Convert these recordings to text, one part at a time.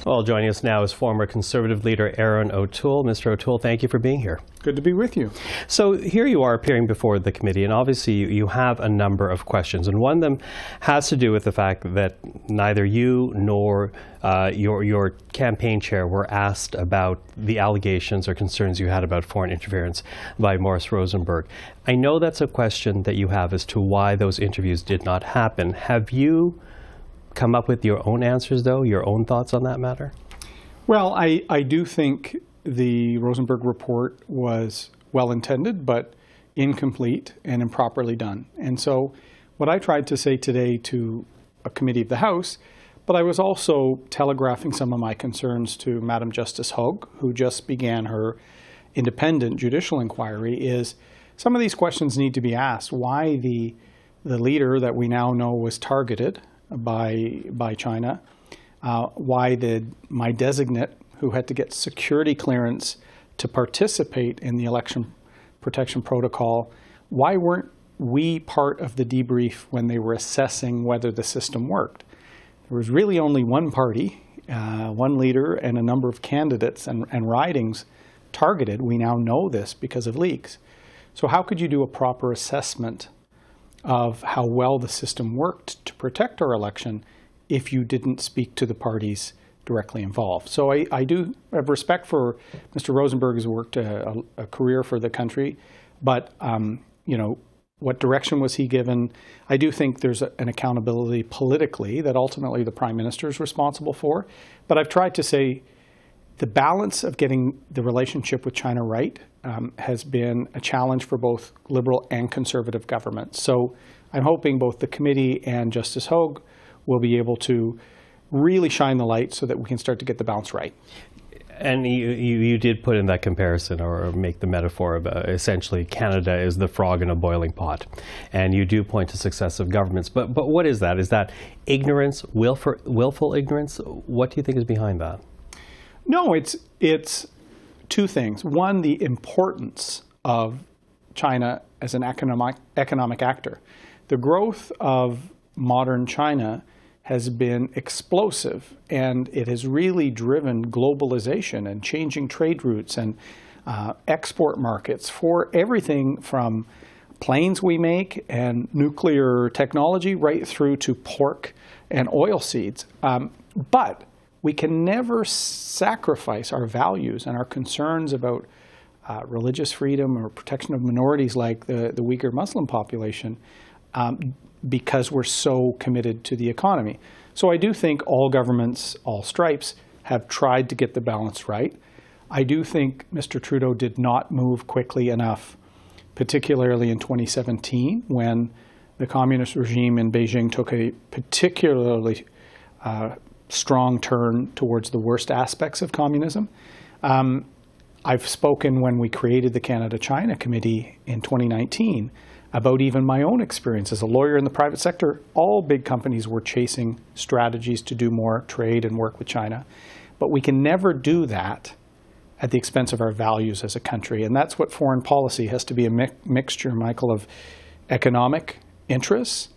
Well, joining us now is former Conservative leader Erin O'Toole. Mr. O'Toole, thank you for being here. Good to be with you. So here you are appearing before the committee, and obviously you have a number of questions. And one of them has to do with the fact that neither you nor your campaign chair were asked about the allegations or concerns you had about foreign interference by Morris Rosenberg. I know that's a question that you have as to why those interviews did not happen. Have you come up with your own answers, though, your own thoughts on that matter? Well, I do think the Rosenberg report was well-intended, but incomplete and improperly done. And so what I tried to say today to a committee of the House, but I was also telegraphing some of my concerns to Madam Justice Hogue, who just began her independent judicial inquiry, is some of these questions need to be asked. Why the leader that we now know was targeted by China, why did my designate, who had to get security clearance to participate in the election protection protocol, why weren't we part of the debrief when they were assessing whether the system worked? There was really only one party, one leader, and a number of candidates and ridings targeted. We now know this because of leaks. So how could you do a proper assessment of how well the system worked to protect our election if you didn't speak to the parties directly involved? So I do have respect for Mr. Rosenberg, who's worked a career for the country, but you know, what direction was he given? I do think there's an accountability politically that ultimately the Prime Minister is responsible for, but I've tried to say the balance of getting the relationship with China right has been a challenge for both Liberal and Conservative governments. So I'm hoping both the committee and Justice Hogue will be able to really shine the light so that we can start to get the balance right. And you did put in that comparison or make the metaphor of essentially Canada is the frog in a boiling pot. And you do point to successive governments. But what is that? Is that ignorance, willful ignorance? What do you think is behind that? No, it's two things. One, the importance of China as an economic actor. The growth of modern China has been explosive, and it has really driven globalization and changing trade routes and export markets for everything from planes we make and nuclear technology right through to pork and oil seeds. But we can never sacrifice our values and our concerns about religious freedom or protection of minorities like the Uyghur Muslim population because we're so committed to the economy. So I do think all governments, all stripes, have tried to get the balance right. I do think Mr. Trudeau did not move quickly enough, particularly in 2017 when the communist regime in Beijing took a particularly strong turn towards the worst aspects of communism. I've spoken when we created the Canada-China Committee in 2019 about even my own experience as a lawyer in the private sector. All big companies were chasing strategies to do more trade and work with China. But we can never do that at the expense of our values as a country. And that's what foreign policy has to be, a mixture, Michael, of economic interests,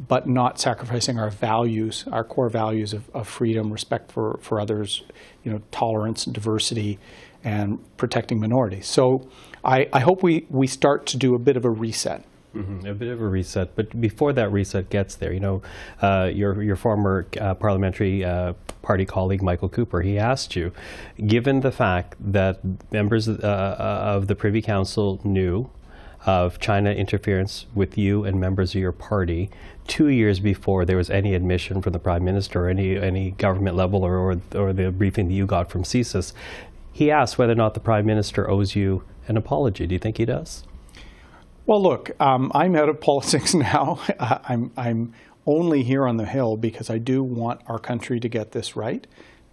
but not sacrificing our values, our core values of freedom, respect for others, you know, tolerance, diversity, and protecting minorities. So I hope we start to do a bit of a reset. Mm-hmm. A bit of a reset, but before that reset gets there, you know, your former parliamentary party colleague Michael Cooper, he asked you, given the fact that members of the Privy Council knew of China interference with you and members of your party 2 years before there was any admission from the Prime Minister or any government level or the briefing that you got from CSIS, he asked whether or not the Prime Minister owes you an apology. Do you think he does? Well, look, I'm out of politics now. I'm only here on the Hill because I do want our country to get this right.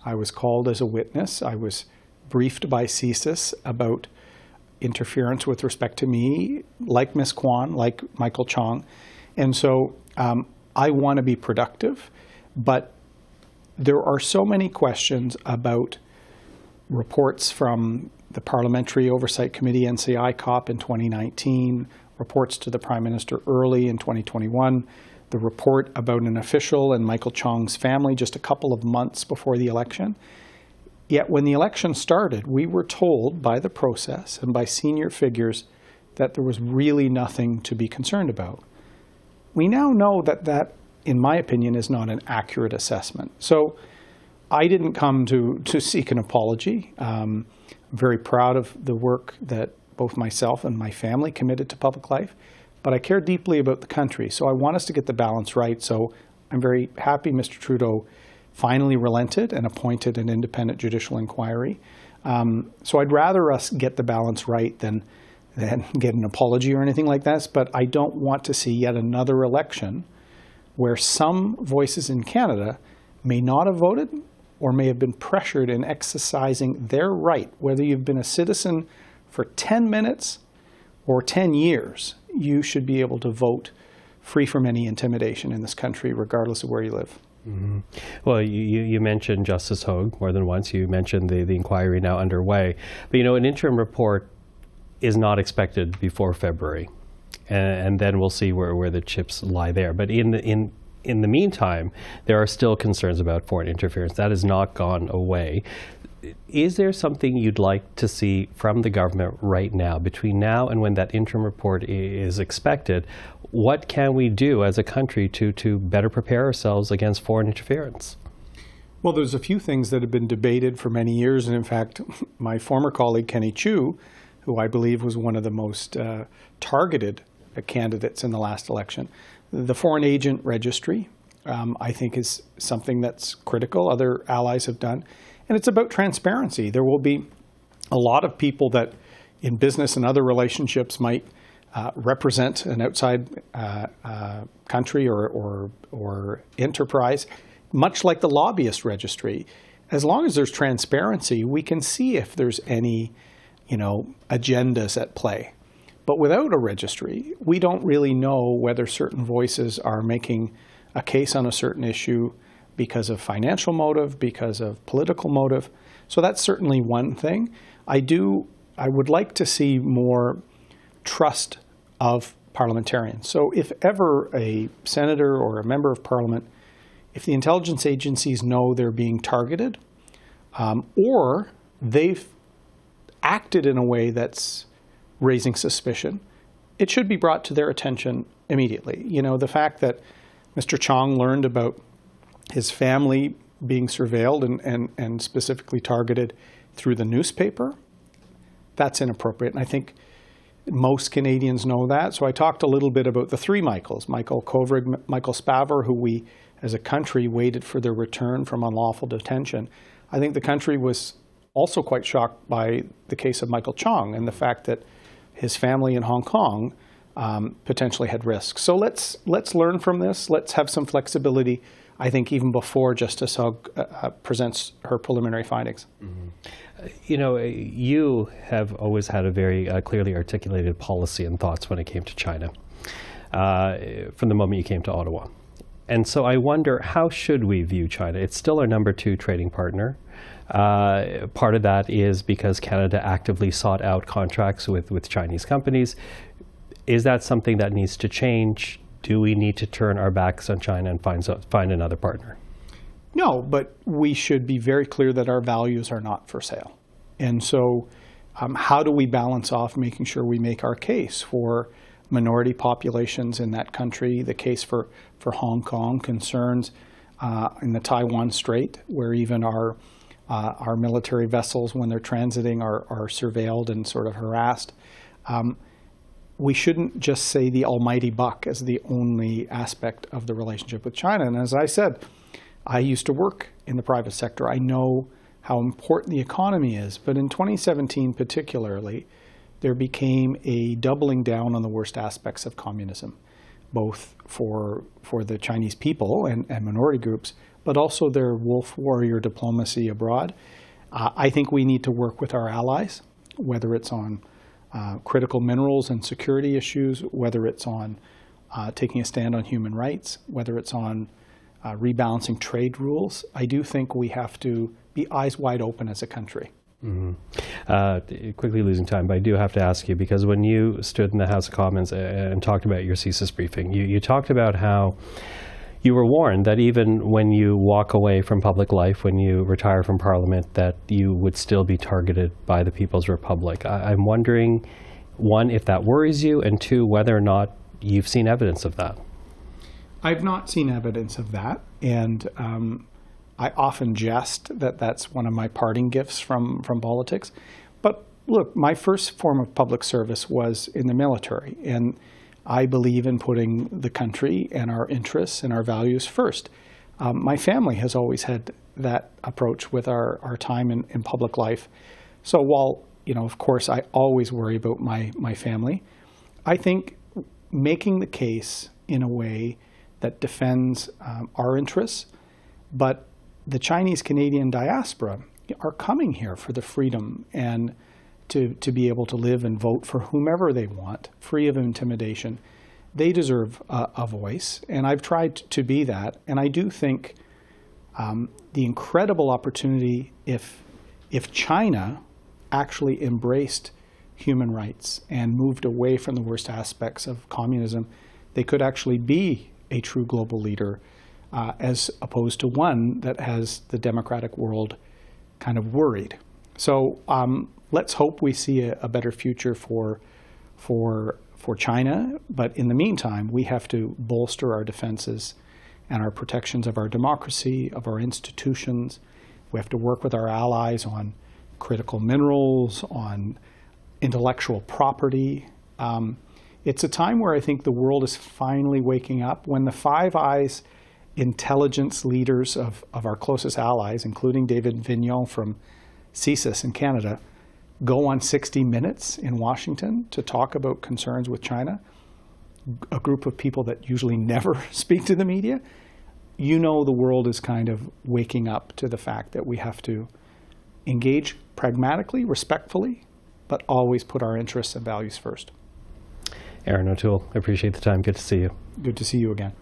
I was called as a witness. I was briefed by CSIS about interference with respect to me, like Ms. Kwan, like Michael Chong. And so I want to be productive, but there are so many questions about reports from the Parliamentary Oversight Committee, NCI COP in 2019, reports to the Prime Minister early in 2021, the report about an official and Michael Chong's family just a couple of months before the election. Yet when the election started, we were told by the process and by senior figures that there was really nothing to be concerned about. We now know that that, in my opinion, is not an accurate assessment. So I didn't come to seek an apology. I'm very proud of the work that both myself and my family committed to public life, but I care deeply about the country. So I want us to get the balance right. So I'm very happy Mr. Trudeau finally relented and appointed an independent judicial inquiry. So I'd rather us get the balance right than get an apology or anything like that. But I don't want to see yet another election where some voices in Canada may not have voted or may have been pressured in exercising their right. Whether you've been a citizen for 10 minutes or 10 years, you should be able to vote free from any intimidation in this country, regardless of where you live. Mm-hmm. Well, you mentioned Justice Hogue more than once. You mentioned the inquiry now underway. But, an interim report is not expected before February. And then we'll see where the chips lie there. But in the meantime, there are still concerns about foreign interference. That has not gone away. Is there something you'd like to see from the government right now, between now and when that interim report is expected? What can we do as a country to better prepare ourselves against foreign interference? Well, there's a few things that have been debated for many years. And in fact, my former colleague, Kenny Chiu, who I believe was one of the most targeted candidates in the last election, the Foreign Agent Registry, I think is something that's critical. Other allies have done. And it's about transparency. There will be a lot of people that in business and other relationships might represent an outside country or enterprise, much like the lobbyist registry. As long as there's transparency, we can see if there's any, agendas at play. But without a registry, we don't really know whether certain voices are making a case on a certain issue because of financial motive, because of political motive. So that's certainly one thing. I would like to see more trust of parliamentarians. So if ever a senator or a member of parliament, if the intelligence agencies know they're being targeted, or they've acted in a way that's raising suspicion, it should be brought to their attention immediately. The fact that Mr. Chong learned about his family being surveilled and specifically targeted through the newspaper, that's inappropriate. And I think most Canadians know that. So I talked a little bit about the three Michaels, Michael Kovrig, Michael Spavor, who we as a country waited for their return from unlawful detention. I think the country was also quite shocked by the case of Michael Chong and the fact that his family in Hong Kong potentially had risks. So let's learn from this. Let's have some flexibility, I think, even before Justice Hogue presents her preliminary findings. Mm-hmm. You have always had a very clearly articulated policy and thoughts when it came to China from the moment you came to Ottawa. And so I wonder, how should we view China? It's still our number 2 trading partner. Part of that is because Canada actively sought out contracts with Chinese companies. Is that something that needs to change? Do we need to turn our backs on China and find another partner? No, but we should be very clear that our values are not for sale. And so how do we balance off making sure we make our case for minority populations in that country, the case for Hong Kong, concerns in the Taiwan Strait, where even our military vessels, when they're transiting, are surveilled and sort of harassed. We shouldn't just say the almighty buck as the only aspect of the relationship with China. And as I said, I used to work in the private sector. I know how important the economy is. But in 2017 particularly, there became a doubling down on the worst aspects of communism, both for the Chinese people and minority groups, but also their wolf warrior diplomacy abroad. I think we need to work with our allies, whether it's on critical minerals and security issues, whether it's on taking a stand on human rights, whether it's on rebalancing trade rules. I do think we have to be eyes wide open as a country. Quickly losing time, but I do have to ask you, because when you stood in the House of Commons and talked about your CSIS briefing, you talked about how you were warned that even when you walk away from public life, when you retire from Parliament, that you would still be targeted by the People's Republic. I'm wondering, one, if that worries you, and two, whether or not you've seen evidence of that. I've not seen evidence of that, and I often jest that that's one of my parting gifts from politics. But look, my first form of public service was in the military, and I believe in putting the country and our interests and our values first. My family has always had that approach with our time in public life. So while, of course, I always worry about my family, I think making the case in a way that defends our interests, but the Chinese-Canadian diaspora are coming here for the freedom and to be able to live and vote for whomever they want, free of intimidation. They deserve a voice, and I've tried to be that. And I do think the incredible opportunity if China actually embraced human rights and moved away from the worst aspects of communism, they could actually be a true global leader, as opposed to one that has the democratic world kind of worried. So let's hope we see a better future for China. But in the meantime, we have to bolster our defenses and our protections of our democracy, of our institutions. We have to work with our allies on critical minerals, on intellectual property. It's a time where I think the world is finally waking up. When the Five Eyes intelligence leaders of our closest allies, including David Vignon from CSIS in Canada, go on 60 Minutes in Washington to talk about concerns with China, a group of people that usually never speak to the media, the world is kind of waking up to the fact that we have to engage pragmatically, respectfully, but always put our interests and values first. Erin O'Toole, I appreciate the time. Good to see you. Good to see you again.